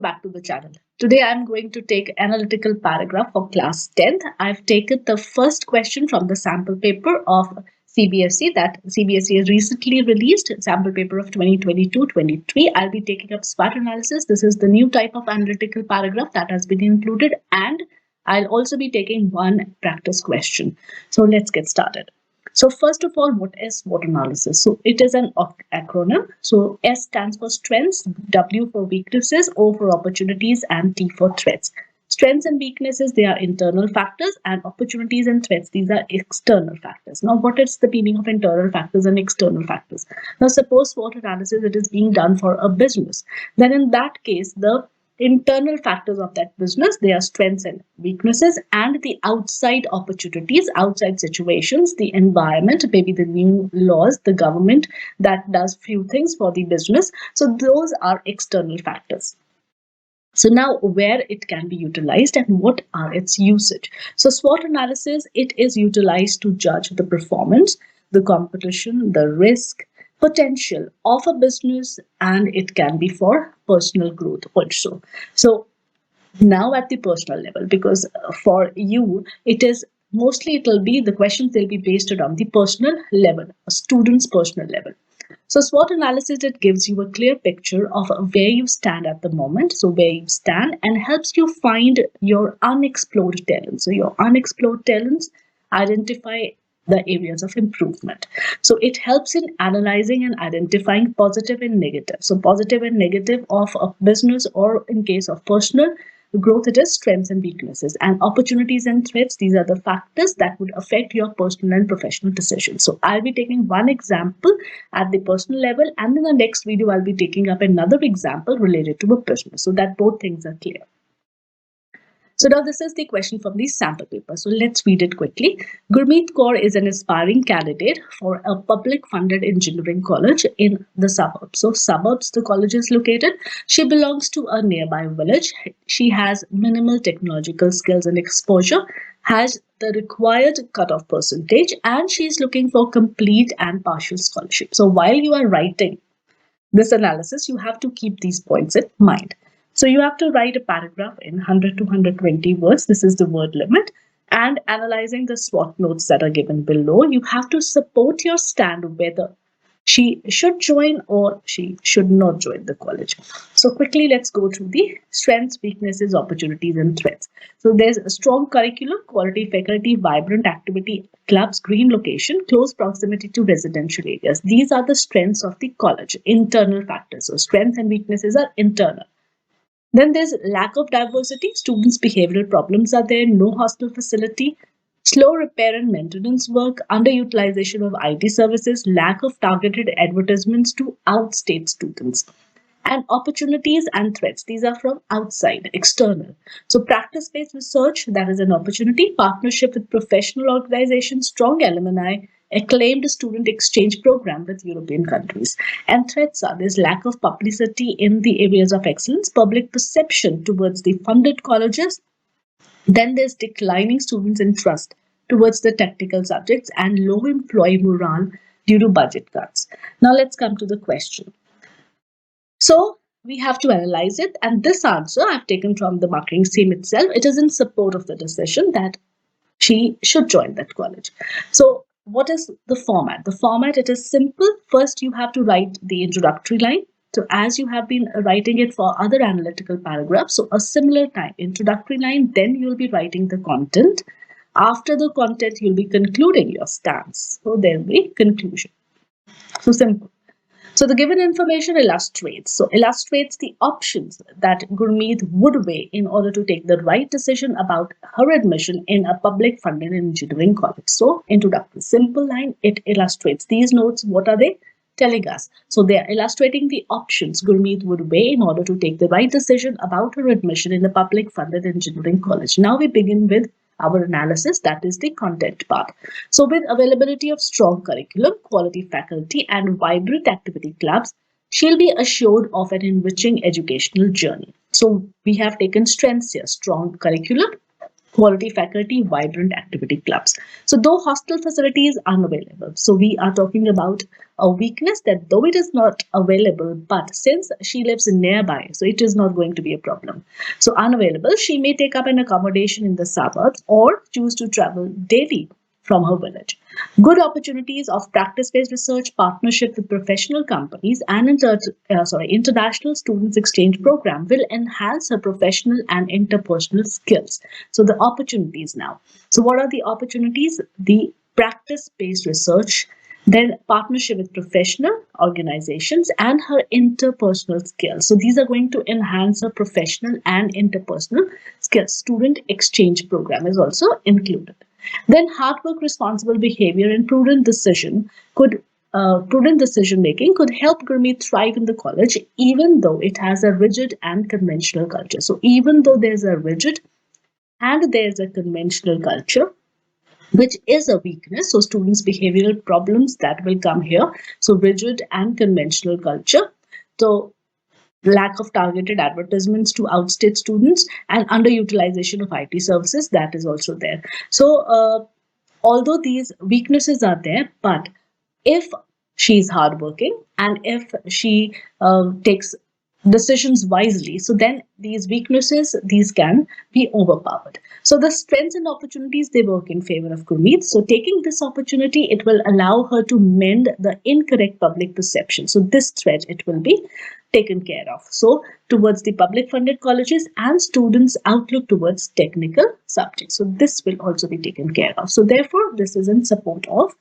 Back to the channel. Today I'm going to take analytical paragraph for class 10th. I've taken the first question from the sample paper of CBSE that CBSE has recently released, sample paper of 2022-23. I'll be taking up SWOT analysis. This is the new type of analytical paragraph that has been included, and I'll also be taking one practice question. So let's get started. So first of all, what is SWOT analysis? So it is an acronym. So S stands for strengths, W for weaknesses, O for opportunities, and T for threats. Strengths and weaknesses, they are internal factors, and opportunities and threats, these are external factors. Now, what is the meaning of internal factors and external factors? Now, suppose SWOT analysis, it is being done for a business. Then in that case, the internal factors of that business, they are strengths and weaknesses, and the outside opportunities, outside situations, the environment, maybe the new laws, the government that does few things for the business. So those are external factors. So now where it can be utilized and what are its usage? So SWOT analysis, it is utilized to judge the performance, the competition, the risk, potential of a business, and it can be for personal growth also. So now at the personal level, because for you it is mostly, it will be the questions, they'll be based around the personal level, a student's personal level. So SWOT analysis, it gives you a clear picture of where you stand at the moment, so where you stand, and helps you find your unexplored talents. So your unexplored talents, identify the areas of improvement. So it helps in analyzing and identifying positive and negative. So positive and negative of a business, or in case of personal growth, it is strengths and weaknesses, and opportunities and threats, these are the factors that would affect your personal and professional decisions. So I'll be taking one example at the personal level, and in the next video I'll be taking up another example related to a business, so that both things are clear. So now this is the question from the sample paper. So let's read it quickly. Gurmeet Kaur is an aspiring candidate for a public funded engineering college in the suburbs. So suburbs, the college is located. She belongs to a nearby village. She has minimal technological skills and exposure, has the required cutoff percentage, and she is looking for complete and partial scholarship. So while you are writing this analysis, you have to keep these points in mind. So you have to write a paragraph in 100 to 120 words. This is the word limit. And analyzing the SWOT notes that are given below, you have to support your stand whether she should join or she should not join the college. So quickly, let's go through the strengths, weaknesses, opportunities, and threats. So there's a strong curriculum, quality faculty, vibrant activity clubs, green location, close proximity to residential areas. These are the strengths of the college, internal factors. So strengths and weaknesses are internal. Then there's lack of diversity. Students' behavioral problems are there, no hostel facility, slow repair and maintenance work, underutilization of IT services, lack of targeted advertisements to outstate students. And opportunities and threats, these are from outside, external. So practice-based research, that is an opportunity. Partnership with professional organizations, strong alumni, acclaimed student exchange program with European countries. And threats are this lack of publicity in the areas of excellence, public perception towards the funded colleges. Then there's declining students' interest towards the technical subjects and low employee morale due to budget cuts. Now let's come to the question. So we have to analyze it, and this answer I've taken from the marketing scheme itself. It is in support of the decision that she should join that college. So what is the format? The format, it is simple. First, you have to write the introductory line. So as you have been writing it for other analytical paragraphs, so a similar time, introductory line, then you'll be writing the content. After the content, you'll be concluding your stance. So there will be conclusion. So simple. So the given information illustrates. So illustrates the options that Gurmeet would weigh in order to take the right decision about her admission in a public funded engineering college. So introductory, simple line, it illustrates. These notes, what are they telling us? So they are illustrating the options Gurmeet would weigh in order to take the right decision about her admission in a public funded engineering college. Now we begin with our analysis, that is the content part. So with availability of strong curriculum, quality faculty, and vibrant activity clubs, she'll be assured of an enriching educational journey. So we have taken strengths here: strong curriculum, quality faculty, vibrant activity clubs. So though hostel facility is unavailable, so we are talking about a weakness that though it is not available, but since she lives nearby, so it is not going to be a problem. So unavailable, she may take up an accommodation in the suburbs or choose to travel daily from her village. Good opportunities of practice-based research, partnership with professional companies, and international students exchange program will enhance her professional and interpersonal skills. So the opportunities now. So what are the opportunities? The practice-based research, then partnership with professional organizations, and her interpersonal skills. So these are going to enhance her professional and interpersonal skills. Student exchange program is also included. Then hard work, responsible behavior, and prudent decision making could help Gurmeet thrive in the college, even though it has a rigid and conventional culture. So even though there's a rigid and there's a conventional culture, which is a weakness. So students' behavioral problems that will come here. So rigid and conventional culture. So lack of targeted advertisements to outstate students and underutilization of IT services, that is also there. So although these weaknesses are there, but if she is hardworking and if she takes decisions wisely, so then these weaknesses, these can be overpowered. So the strengths and opportunities, they work in favor of Gurmeet. So taking this opportunity, it will allow her to mend the incorrect public perception. So this threat, it will be taken care of. So towards the public funded colleges and students' outlook towards technical subjects. So this will also be taken care of. So therefore, this is in support of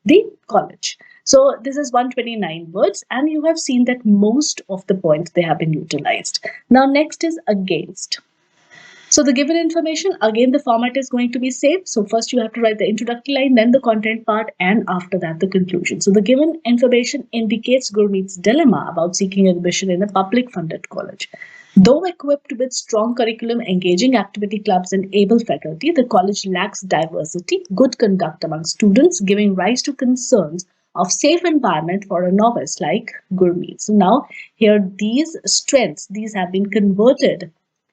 the college. So this is 129 words, and you have seen that most of the points, they have been utilized. Now next is against. So the given information, again the format is going to be same. So first you have to write the introductory line, then the content part, and after that the conclusion. So the given information indicates Gurmeet's dilemma about seeking admission in a public funded college. Though equipped with strong curriculum, engaging activity clubs, and able faculty, the college lacks diversity, good conduct among students, giving rise to concerns of safe environment for a novice like Gurmeet. So now here these strengths, these have been converted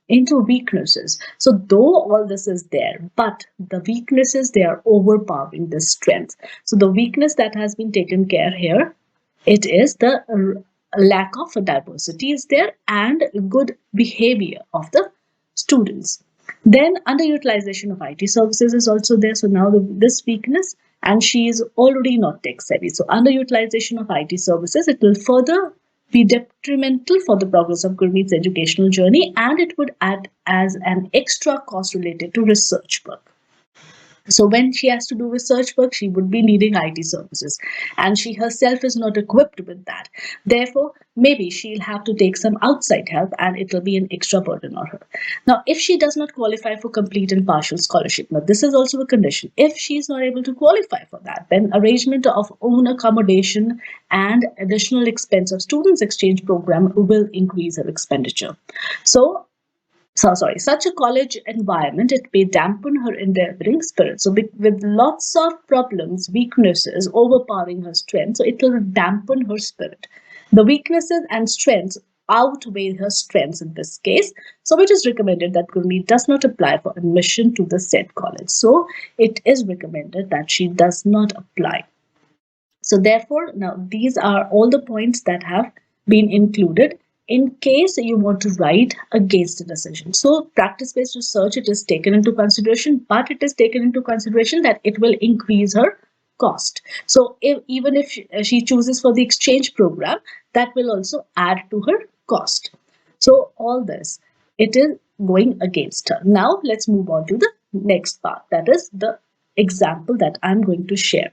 into weaknesses. So though all this is there, but the weaknesses, they are overpowering the strength. So the weakness that has been taken care here, it is the lack of diversity is there and good behavior of the students. Then underutilization of IT services is also there. So now this weakness, and she is already not tech savvy. So underutilization of IT services, it will further be detrimental for the progress of Gurmeet's educational journey, and it would add as an extra cost related to research work. So when she has to do research work, she would be needing IT services, and she herself is not equipped with that. Therefore, maybe she'll have to take some outside help, and it will be an extra burden on her. Now, if she does not qualify for complete and partial scholarship, now this is also a condition. If she is not able to qualify for that, then arrangement of own accommodation and additional expense of students exchange program will increase her expenditure. Such a college environment, it may dampen her endeavoring spirit. So with lots of problems, weaknesses overpowering her strength, so it will dampen her spirit. The weaknesses and strengths outweigh her strengths in this case. So it is recommended that Gurmeet does not apply for admission to the said college. So it is recommended that she does not apply. So therefore, now these are all the points that have been included in case you want to write against a decision. So practice-based research, it is taken into consideration, but it is taken into consideration that it will increase her cost. So even if she chooses for the exchange program, that will also add to her cost. So all this, it is going against her. Now let's move on to the next part, that is the example that I'm going to share.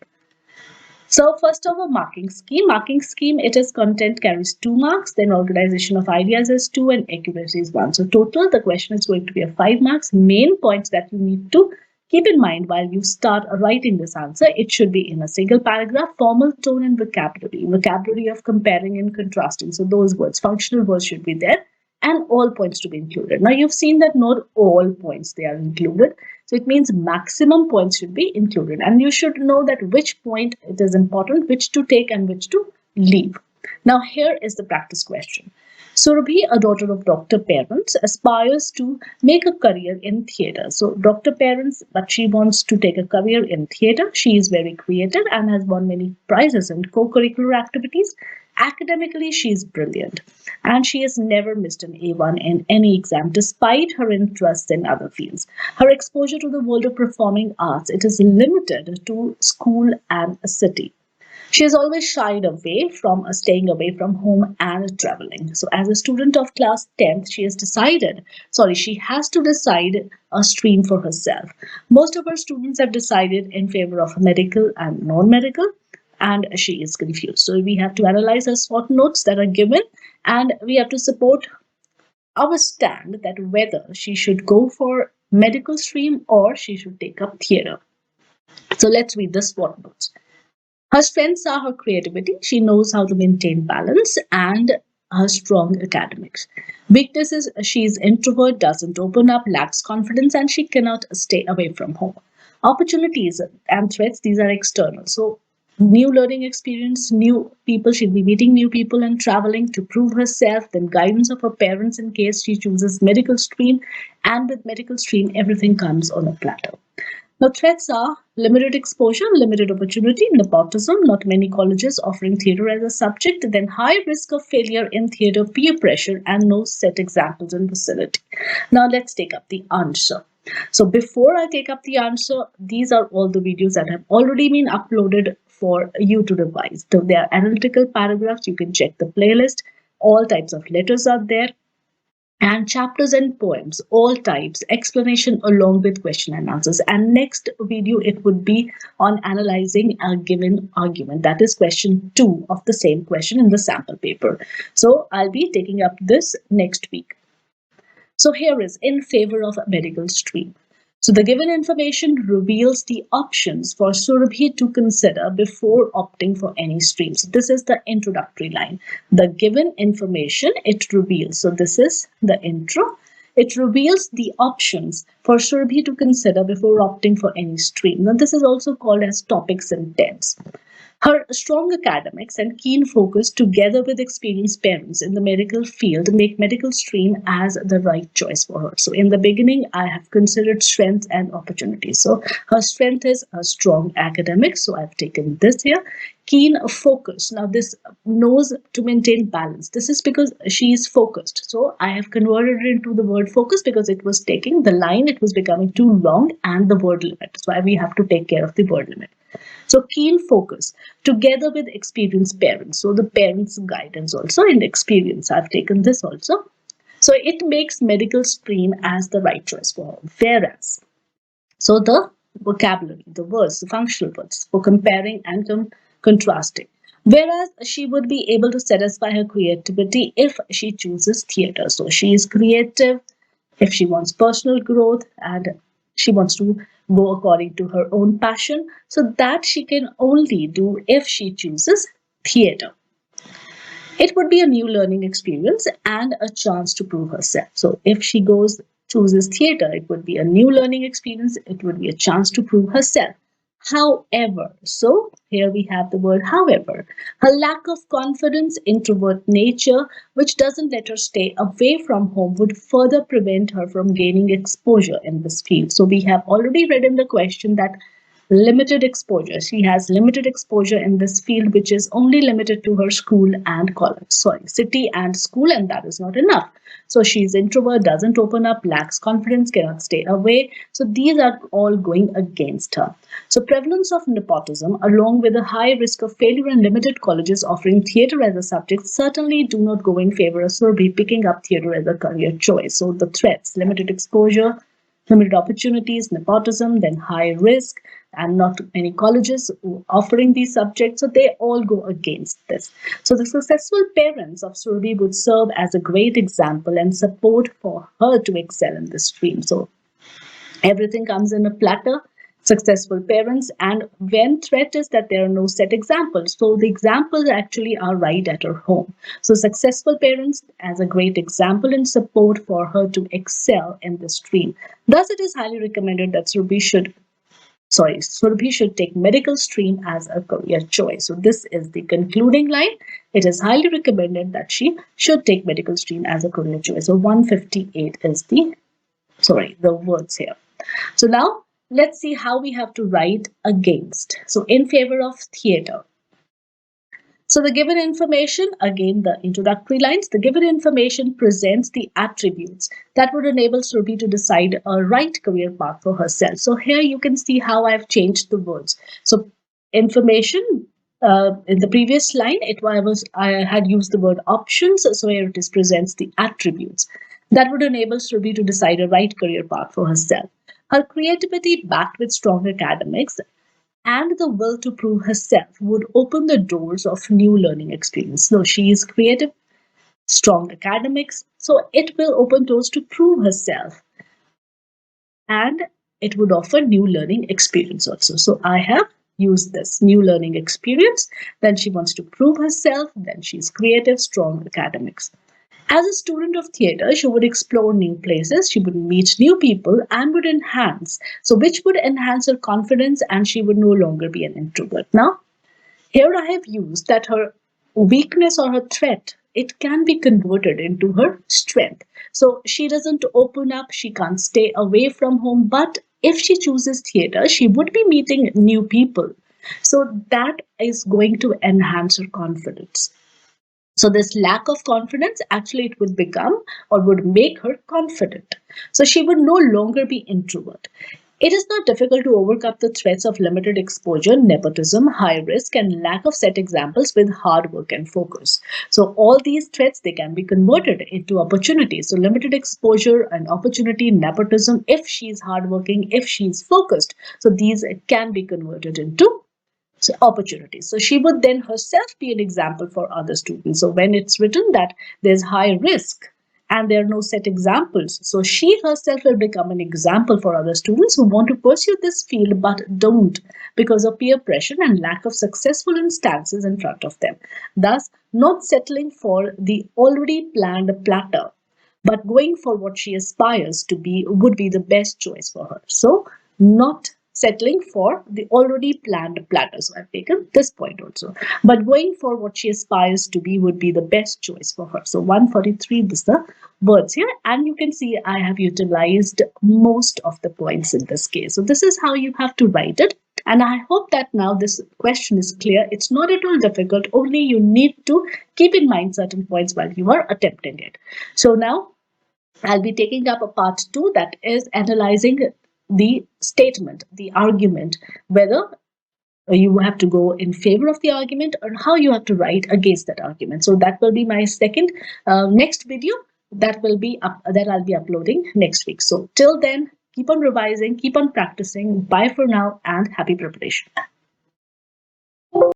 So first of all, marking scheme. Marking scheme, it is content carries 2 marks, then organization of ideas is 2, and accuracy is 1. So total, the question is going to be a 5 marks. Main points that you need to keep in mind while you start writing this answer, it should be in a single paragraph, formal tone and vocabulary. Vocabulary of comparing and contrasting. So those words, functional words should be there, and all points to be included. Now you've seen that not all points they are included. So it means maximum points should be included, and you should know that which point it is important, which to take and which to leave. Now here is the practice question. Surabhi, a daughter of doctor parents, aspires to make a career in theatre. So, doctor parents, but she wants to take a career in theatre. She is very creative and has won many prizes in co curricular activities. Academically, she is brilliant and she has never missed an A1 in any exam despite her interests in other fields. Her exposure to the world of performing arts, it is limited to school and a city. She has always shied away from staying away from home and traveling. So, as a student of class 10th, she has to decide a stream for herself. Most of her students have decided in favor of medical and non medical, and she is confused. So, we have to analyze her SWOT notes that are given, and we have to support our stand that whether she should go for medical stream or she should take up theatre. So, let's read the SWOT notes. Her strengths are her creativity. She knows how to maintain balance and her strong academics. Weaknesses, she is introvert, doesn't open up, lacks confidence, and she cannot stay away from home. Opportunities and threats, these are external. So, new learning experience, new people, she'll be meeting new people and traveling to prove herself, then guidance of her parents in case she chooses medical stream. And with medical stream, everything comes on a platter. Now, threats are limited exposure, limited opportunity, nepotism, not many colleges offering theatre as a subject, then high risk of failure in theatre, peer pressure, and no set examples in vicinity. Now, let's take up the answer. So, before I take up the answer, these are all the videos that have already been uploaded for you to revise. So, they are analytical paragraphs. You can check the playlist. All types of letters are there and chapters and poems, all types, explanation along with question and answers. And next video, it would be on analyzing a given argument. That is question 2 of the same question in the sample paper. So I'll be taking up this next week. So here is in favor of a medical stream. So the given information reveals the options for Surabhi to consider before opting for any stream. So this is the introductory line. The given information, it reveals. So this is the intro. It reveals the options for Surabhi to consider before opting for any stream. Now this is also called as topics and tense. Her strong academics and keen focus, together with experienced parents in the medical field, make medical stream as the right choice for her. So in the beginning, I have considered strengths and opportunities. So her strength is a strong academics. So I've taken this here. Keen focus. Now this knows to maintain balance. This is because she is focused. So I have converted it into the word focus because it was taking the line, it was becoming too long and the word limit. That's why we have to take care of the word limit. So keen focus together with experienced parents. So the parents' guidance also and experience. I've taken this also. So it makes medical stream as the right choice for her. Whereas, so the vocabulary, the words, the functional words for comparing and contrasting. Whereas she would be able to satisfy her creativity if she chooses theatre. So she is creative if she wants personal growth and she wants to go according to her own passion. So that she can only do if she chooses theatre. It would be a new learning experience and a chance to prove herself. So if she chooses theatre, it would be a new learning experience. It would be a chance to prove herself. However, so here we have the word however, her lack of confidence, introvert nature, which doesn't let her stay away from home, would further prevent her from gaining exposure in this field. So we have already read in the question that limited exposure. She has limited exposure in this field, which is only limited to her school and college. City and school, and that is not enough. So she's introvert, doesn't open up, lacks confidence, cannot stay away. So these are all going against her. So prevalence of nepotism, along with a high risk of failure and limited colleges offering theatre as a subject, certainly do not go in favor of Surabhi picking up theatre as a career choice. So the threats, limited exposure, limited opportunities, nepotism, then high risk, and not many colleges offering these subjects. So they all go against this. So the successful parents of Surabhi would serve as a great example and support for her to excel in this stream. So everything comes in a platter. Successful parents, and when threat is that there are no set examples. So the examples actually are right at her home. So successful parents as a great example and support for her to excel in the stream. Thus, it is highly recommended that Surabhi should Surbhi should take medical stream as a career choice. So this is the concluding line. It is highly recommended that she should take medical stream as a career choice. So 158 is the words here. So now let's see how we have to write against. So in favor of theatre. So the given information, again the introductory lines, the given information presents the attributes that would enable Surbhi to decide a right career path for herself. So here you can see how I've changed the words. So information, in the previous line, I had used the word options, so here it is presents the attributes that would enable Surbhi to decide a right career path for herself. Her creativity backed with strong academics and the will to prove herself would open the doors of new learning experience. So she is creative, strong academics, so it will open doors to prove herself, and it would offer new learning experience also. So I have used this new learning experience. Then she wants to prove herself. Then she's creative, strong academics. As a student of theatre, she would explore new places, she would meet new people, and would enhance. So, which would enhance her confidence, and she would no longer be an introvert. Now, here I have used that her weakness or her threat, it can be converted into her strength. So, she doesn't open up, she can't stay away from home, but if she chooses theatre, she would be meeting new people. So, that is going to enhance her confidence. So this lack of confidence, actually it would become or would make her confident. So she would no longer be introvert. It is not difficult to overcome the threats of limited exposure, nepotism, high risk, and lack of set examples with hard work and focus. So all these threats, they can be converted into opportunities. So limited exposure and opportunity, nepotism, if she's hardworking, if she's focused, so these can be converted into opportunities. So she would then herself be an example for other students. So when it's written that there's high risk and there are no set examples, so she herself will become an example for other students who want to pursue this field but don't because of peer pressure and lack of successful instances in front of them. Thus, not settling for the already planned platter, but going for what she aspires to be would be the best choice for her. So, not settling for the already planned platter. So I've taken this point also. But going for what she aspires to be would be the best choice for her. So 143 is the words here. And you can see I have utilized most of the points in this case. So this is how you have to write it. And I hope that now this question is clear. It's not at all difficult. Only you need to keep in mind certain points while you are attempting it. So now I'll be taking up a part 2, that is analyzing the statement, the argument, whether you have to go in favor of the argument or how you have to write against that argument. So that will be my second next video that I'll be uploading next week. So till then, keep on revising, keep on practicing. Bye for now and happy preparation.